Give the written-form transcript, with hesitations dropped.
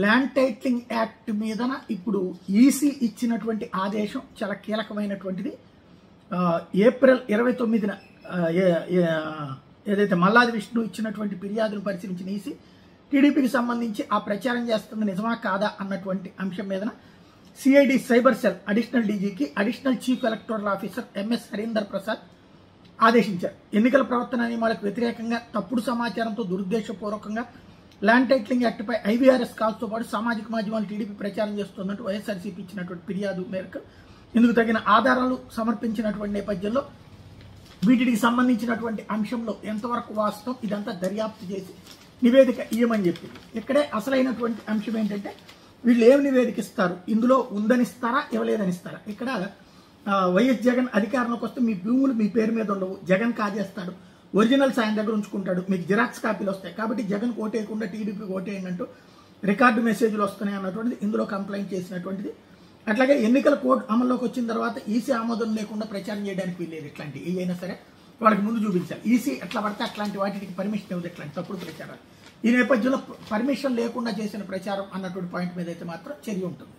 Land titling act మీదన ఇప్పుడు EC ఇచ్చినటువంటి ఆదేశం చాలా కీలకమైనటువంటిది. ఏప్రిల్ 29న ఏదైతే మల్లాది విష్ణు ఇచ్చినటువంటి ఫిర్యాదును పరిశీలించిన ఈసీ టీడీపీకి సంబంధించి ఆ ప్రచారం చేస్తుంది నిజమా కాదా అన్నటువంటి అంశం మీదన సిఐడి సైబర్ సెల్ అడిషనల్ డీజీకి additional chief electoral officer MS Harinder Prasad ఆదేశించారు. ఎన్నికల ప్రవర్తన నియమాలకు వ్యతిరేకంగా తప్పుడు సమాచారంతో దురుద్దేశపూర్వకంగా ల్యాండ్ టైటిలింగ్ యాక్ట్పై ఐవీఆర్ఎస్ కాల్స్తో పాటు సామాజిక మాధ్యమాలు టీడీపీ ప్రచారం చేస్తున్నట్టు వైఎస్ఆర్సీపీ ఇచ్చినటువంటి ఫిర్యాదు మేరకు ఇందుకు తగిన ఆధారాలు సమర్పించినటువంటి నేపథ్యంలో వీటికి సంబంధించినటువంటి అంశంలో ఎంతవరకు వాస్తవం ఇదంతా దర్యాప్తు చేసి నివేదిక ఇవ్వమని చెప్పింది. ఇక్కడే అసలైనటువంటి అంశం ఏంటంటే వీళ్ళు ఏం నివేదిక ఇస్తారు, ఇందులో ఉందనిస్తారా ఇవ్వలేదనిస్తారా. ఇక్కడ వైఎస్ జగన్ అధికారంలోకి వస్తే మీ భూములు మీ పేరు మీద ఉండవు, జగన్ కాజేస్తాడు, ఒరిజినల్స్ ఆయన దగ్గర ఉంచుకుంటాడు, మీకు జిరాక్స్ కాపీలు వస్తాయి, కాబట్టి జగన్ ఓటేయకుండా టీడీపీ ఓటేయండి అంటూ రికార్డు మెసేజ్లు వస్తున్నాయి అన్నటువంటిది ఇందులో కంప్లైంట్ చేసినటువంటిది. అట్లాగే ఎన్నికల కోడ్ అమల్లోకి వచ్చిన తర్వాత ఈసీ ఆమోదం లేకుండా ప్రచారం చేయడానికి వీల్లేదు. ఇట్లాంటి ఏదైనా సరే వాళ్ళకి ముందు చూపించాలి. ఈసీ ఎట్లా పడితే అట్లాంటి వాటికి పర్మిషన్ ఇవ్వదు, ఇట్లాంటి తప్పుడు ప్రచారాలు. ఈ నేపథ్యంలో పర్మిషన్ లేకుండా చేసిన ప్రచారం అన్నటువంటి పాయింట్ మీద అయితే మాత్రం చర్య ఉంటుంది.